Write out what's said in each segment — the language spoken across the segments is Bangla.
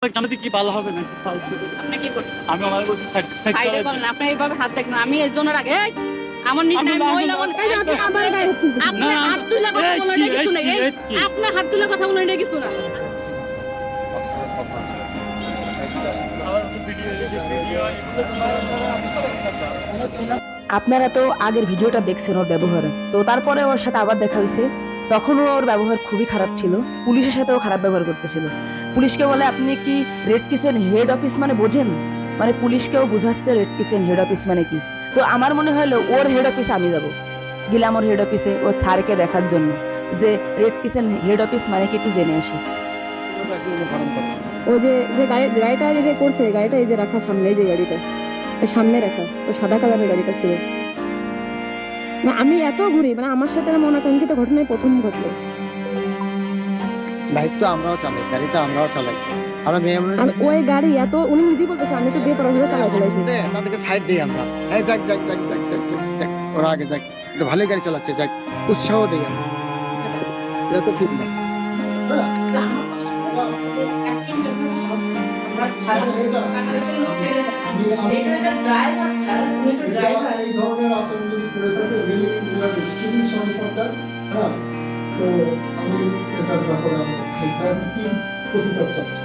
জানাতে কি ভালো হবে না আপনি কি করছেন? আমি আমার বলছি সাইডে করেন, আপনি এইভাবে হাত দেখবেন। আমি এর জন্য রাগে আমার নিজে মহিলা মানুষ, এই যে আপনি আমার গায়ে হাত তুলতেছেন। আপনি হাত তুলে কথা বলেন এটা কিছু না, এই আপনি হাত তুলে কথা বলেন এটা কিছু না। আপনারা তো আগের ভিডিওটা দেখছেন ওর ব্যবহার, তো তারপরে ওর সাথে আবার দেখা হয়েছে। তখনও ওর ব্যবহার খুবই খারাপ ছিল, পুলিশের সাথেও খারাপ ব্যবহার করতেছিল। পুলিশকে বলে আপনি কি রেড কিচেন হেড অফিস মানে বোঝেন, মানে পুলিশকেও বুঝাচ্ছে রেড কিচেন হেড অফিস মানে কি। তো আমার মনে হলো ওর হেড অফিসে আমি যাব, গেলাম ওর হেড অফিসে ও স্যারকে দেখার জন্য যে রেড কিচেন হেড অফিস মানে কি একটু জেনে আসি। ও যে যে গাড়িটা যে করছে, গাড়িটা এই যে রাখা সামনে, এই যে গাড়িটা সামনে রাখা, ওই সাদা কালারের গাড়িটা ছিল না। আমি এত ঘুরি, মানে আমার সাথে এমন আকাঙ্ক্ষিত ঘটনায় প্রথম ঘটলো। বাইক তো আমরাও চালাই, গাড়িটা আমরাও চালাই। আমরা মেয়ে আর ওই গাড়ি এত, উনি নিজেই বলতেছে আমি তো বেপরোয়া চালাই ফেলাইছি। তাদেরকে সাইড দিই আমরা, হ্যাঁ যাক যাক যাক যাক যাক যাক যাক, ওরা আগে যাক, এটা ভালোই গাড়ি চালাচ্ছে, যাক উৎসাহ দিই আমরা। এটা তো ঠিক না। এই ধরনের আচরণ যদি করে থাকে, really we are extremely sorry for that. হ্যাঁ, তো আমি এটার ব্যাপারে আমি কি প্রতিকার চাচ্ছি।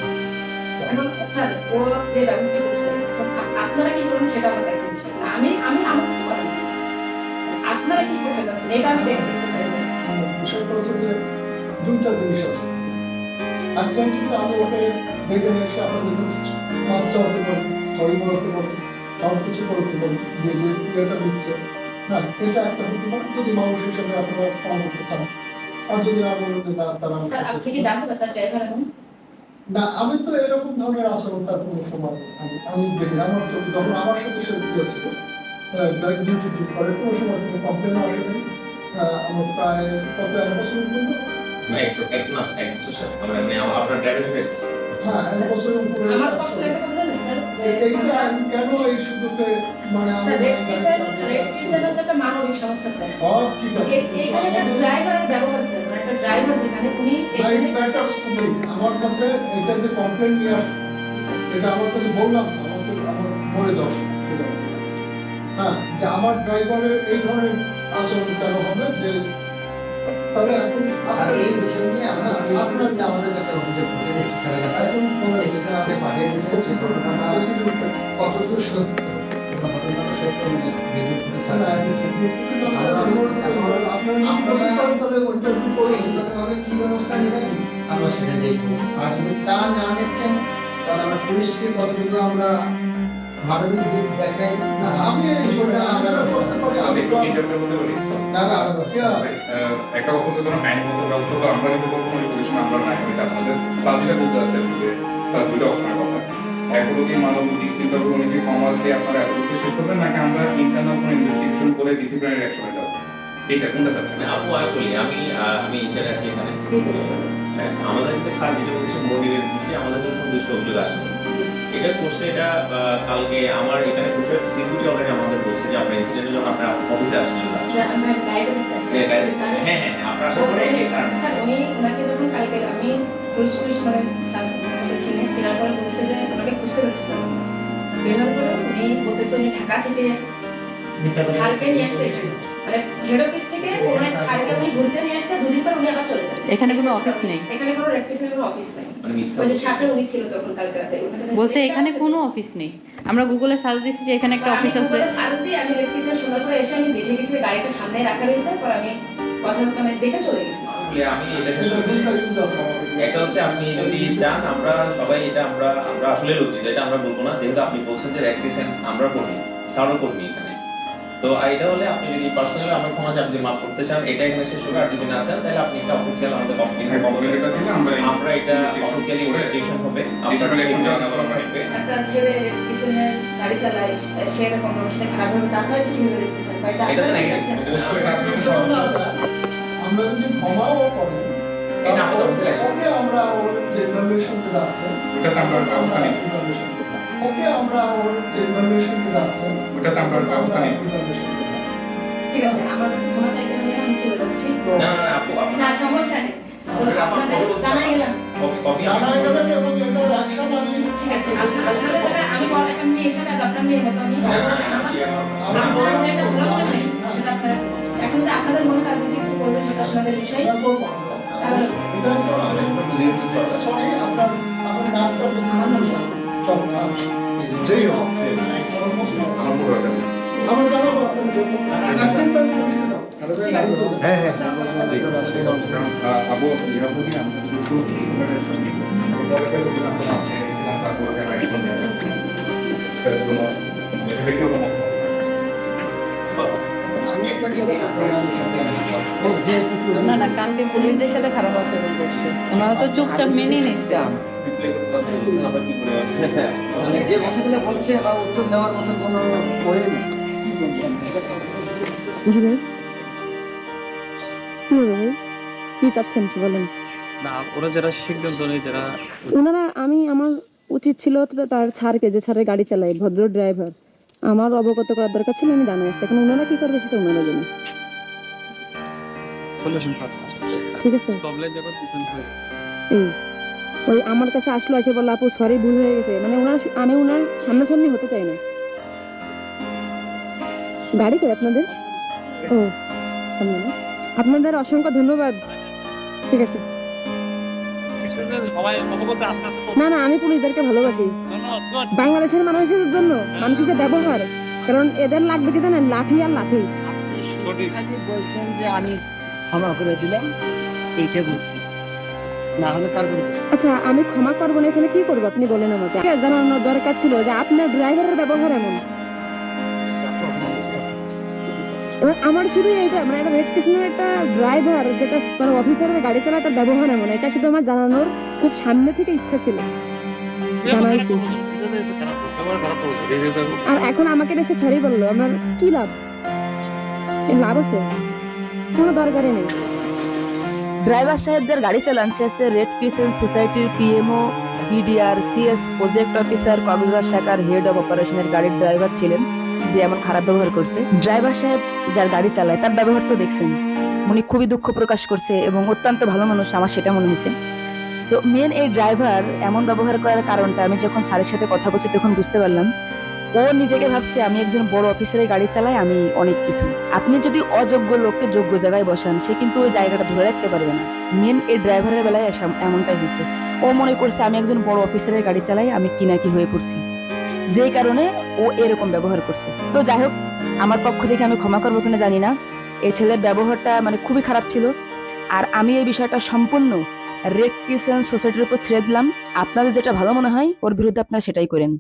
এখন স্যার ও যে ব্যবহার করছে, আপনারা কি করবেন সেটা আমার দেখার বিষয় না। আমি আমার কিছু করার নেই। আপনারা কি করতে যাচ্ছেন এটা আমি দেখতে চাইছি। বিষয়টা হচ্ছে যে দুইটা জিনিস আছে। একটা হচ্ছে যে আমি ওকে ডেকে নিয়ে এসে আপনাদের বাচ্চা হতে পারি, সরি বলতে পারি, সব কিছু করতে পারি, যে এটা দিচ্ছে না, এটা একটা হতে পারে যদি মানুষ হিসেবে আপনারা ফোন করতে চান। আর যদি না বলেন যে না তারা স্যার আপনি কি জানতে পারেন ড্রাইভার এখন? না, আমি তো এরকম ধরনের আচরণ তার কোনো সময় আমি দেখি আমার চোখে, যখন আমার সাথে সে গিয়েছিল ডিউটি ঠিক করে, কোনো সময় কোনো কমপ্লেনও আসেনি। আমার প্রায় কত 1 বছর পর্যন্ত, হ্যাঁ 1 বছরের উপরে। আমার কষ্ট লাগছে কথা জানেন স্যার, যে এইটা আমি কেন এই সুযোগে, মানে স্যার রেড কিসের একটা মানবিক সংস্থা স্যার। ঠিক আছে, এইখানে একটা ড্রাইভারের ব্যবহার স্যার, মানে একটা ড্রাইভার যেখানে উনি আমার কাছে এটা যে কমপ্লেন নিয়ে আসছে, এটা আমার কাছে বললাম, আমার বলে দশ সেটা, হ্যাঁ, যে আমার ড্রাইভারের এই ধরনের আচরণ কেন হবে, যে তাহলে এখন এই বিষয় নিয়ে আমরা আমাদের কাছে অভিযোগ করছি স্যারের কাছে, স্যার আপনি পাঠিয়ে দিয়েছেন যে ঘটনাটা কতটুকু সত্য, ঘটনাটা সত্য ভিডিও করে স্যার আপনারা কি ব্যবস্থা নেবেন আমরা সেটা দেখব। আর যদি তা না নিচ্ছেন তাহলে আমরা পুলিশকে কতটুকু আমরা ভারতীয় দিক দেখাই। আমি এই বিষয়টা আমরা করতে পারি। আমি একটু ইন্টারভিউ করতে পারি। না না একটা কখনো কোনো আইনগত ব্যবস্থা তো আমরা কিন্তু কখনো পুলিশ আমরা না, এটা আপনাদের সার্ভিসে বলতে যাচ্ছেন যে স্যার দুটো অপশনের কথা। এগুলো কি মানবিক চিন্তা করে অনেকে ক্ষমা আছে আপনারা এগুলোকে শেষ করবেন, নাকি আমরা ইন্টারনাল কোনো ইনভেস্টিগেশন করে ডিসিপ্লিনারি অ্যাকশনে যাব, এইটা কোনটা চাচ্ছেন? আপু বলি আমি ইচ্ছারে আছি এখানে। আমাদেরকে স্যার যেটা বলছে মোটিভের বিষয়ে আমাদের কোনো সন্তুষ্ট অভিযোগ আসেনি। এটা করছে, এটা কালকে আমার এখানে বসে সিকিউরিটি অলরেডি আমাদের বলছে যে আপনার ইনসিডেন্টের জন্য আপনার অফিসে আসছিলেন। হ্যাঁ আপনার আসার পরে স্যার উনি ওনাকে যখন কালকে আমি পুলিশ মানে স্যার চেনার পরে বলছে যে ওনাকে খুঁজতে পেরেছিলাম, বের করে উনি বলতেছে উনি ঢাকা থেকে স্যারকে নিয়ে আসছে, মানে হেড অফিস থেকে ওনার স্যারকে উনি ঘুরতে নিয়ে আসছে, 2 দিন পর উনি আবার চলে যান। এখানে কোনো অফিস নেই, এখানে কোনো রেড কিচেনের কোনো অফিস নেই, ওই যে সাথে উনি ছিল তখন কালকে রাতে বলছে এখানে কোনো অফিস নেই। আমরা গুগলে সার্চ দিয়েছি যে এখানে একটা অফিস আছে। সার্চ দিয়ে আমি রেড কিচেন সুন্দর করে এসে আমি দেখে গেছি গাড়িটা সামনে রাখা রয়েছে, পর আমি কথা মানে দেখে চলে গেছি। আমি এটা শেষ করব। একটা হচ্ছে আপনি যদি চান আমরা সবাই এটা আমরা আসলে লজ্জিত, এটা আমরা বলবো না, যেহেতু আপনি বলছেন যে রেড কিচেন আমরা কর্মী, স্যারও কর্মী এখানে। তো এটা হলে আপনি যদি পার্সোনালি আমরা ক্ষমা চান, যদি মাফ করতে চান এটা এখানে শেষ হবে। আর যদি না চান তাহলে আপনি একটা অফিসিয়াল আমাদের কমপ্লেনটা দিলে আমরা এটা অফিসিয়ালি ইনভেস্টিগেশন হবে। একটা ছেলে রেড কিচেনের গাড়ি চালায়, সে এরকম অবস্থায় খারাপ হবে, আপনারা কি কিভাবে দেখতেছেন? আমরা যদি ক্ষমাও করি, এটা আমাদের অফিসিয়াল ওকে আমরা ওর যে ইনফরমেশন গুলো আছে ওটাতে আমরা ব্যবস্থা নিব। ওকে আমরা ওর যে ইনফরমেশন গুলো আছে ওটাতে আমরা ব্যবস্থা নিব। ঠিক আছে, আমার কাছে ক্ষমা চাইতে হবে, আমি চলে যাচ্ছি। না আপু না সমস্যা নেই, জানাই গেলাম জানা গেলে এবং এটার অ্যাকশন আমি মেয়ের মতো আমি আপনার যেটা ভালো মনে হয় সেটা আপনারা এখন যদি আপনাদের মনে হয় আপনি কিছু করবেন সেটা আপনাদের বিষয় তাহলে এটা তো সরি আপনার নামটা আমার নাম সব যেই হোক আমার পুরো একটা আমার জানাবো আপনার জন্য অ্যাটলিস্ট আমি লিখে দাও হ্যাঁ হ্যাঁ ঠিক আছে কারণ আবু ইহা বলি আমরা একটু পরে কেন দিলাম তো আছে তারপর কেন একদম কোনো ব্যক্তিগত আমি একটা কি না না কালকে পুলিশদের সাথে খারাপ আচরণ করছে ওনারা তো চুপচাপ মেনে নিচ্ছে মানে যে ভাষাগুলো বলছে বা উত্তর দেওয়ার মতো কোনো ওয়ে নেই জি ভাই কি হলো ভাই কি চাচ্ছেন কি বলেন না ওরা যারা সিদ্ধান্ত নেয় যারা ওনারা আমার উচিত ছিল তো তার ছাড়কে যে ছাড়ে গাড়ি চালায় ভদ্র ড্রাইভার আমার অবগত করার দরকার ছিল আমি জানাচ্ছি এখন ওনারা কি করবে সেটা ওনারা জানে সলিউশন ঠিক আছে প্রবলেম যখন পিছন হয়ে এই ওই আমার কাছে আসলো এসে বললো আপু সরি ভুল হয়ে গেছে মানে আমি ওনার সামনাসামনি হতে চাই না গাড়ি কই আপনাদের ও সামনে না আপনাদের অসংখ্য ধন্যবাদ ঠিক আছে সবাই অবগত আস্তে আস্তে না না আমি পুলিশদেরকে ভালোবাসি বাংলাদেশের মানুষের জন্য মানুষের যে ব্যবহার কারণ এদের লাগবে কি জানেন লাঠি আর লাঠি আপনি বলছেন যে আমি ক্ষমা করে দিলাম এইটা বলছি না হলে তারপরে আচ্ছা আমি ক্ষমা করবো না এখানে কি করবো আপনি বলেন আমাকে জানানোর দরকার ছিল যে আপনার ড্রাইভারের ব্যবহার এমন এবার আমার শুধু এইটা মানে একটা রেড কৃষ্ণের একটা ড্রাইভার যেটা মানে অফিসারের গাড়ি চালায় তার ব্যবহার এমন এটা শুধু আমার জানানোর খুব সামনে থেকে ইচ্ছা ছিল জানাইছি আর এখন আমাকে এসে ছাড়িয়ে বললো আমার কি লাভ এর লাভ আছে কোনো দরকারই নেই ড্রাইভার সাহেব যার গাড়ি চালান সে আছে রেড ক্রিসেন্ট সোসাইটির PMO BDR CS project officer Cox's Bazar শাখার হেড অফ অপারেশনের গাড়ির ড্রাইভার ছিলেন যে এমন খারাপ ব্যবহার করছে। ড্রাইভার সাহেব যার গাড়ি চালায় তার ব্যবহার তো দেখছেন, উনি খুবই দুঃখ প্রকাশ করছে এবং অত্যন্ত ভালো মানুষ, আমার সেটা মনে হয়েছে। তো মেন এই ড্রাইভার এমন ব্যবহার করার কারণটা আমি যখন স্যারের সাথে কথা বলছি তখন বুঝতে পারলাম ও নিজেকে ভাবছে আমি একজন বড় অফিসারের গাড়ি চালাই, আমি অনেক কিছু। আপনি যদি অযোগ্য লোককে যোগ্য জায়গায় বসান সে কিন্তু ওই জায়গাটা ধরে রাখতে পারবে না। মেন এই ড্রাইভারের বেলায় এমনটাই হয়েছে, ও মনে করছে আমি একজন বড় অফিসারের গাড়ি চালাই, আমি কিনাকি হয়ে পড়ছি, যেই কারণে ও এরকম ব্যবহার করছে। তো যাই হোক, আমার পক্ষ থেকে আমি ক্ষমা করবো কিনা জানি না, এই ছেলের ব্যবহারটা মানে খুবই খারাপ ছিল। আর আমি এই বিষয়টা সম্পূর্ণ রেড ক্রিসেন্ট সোসাইটির উপর ছেড়ে দিলাম। আপনাদের যেটা ভালো মনে হয় ওর বিরুদ্ধে আপনারা সেটাই করেন।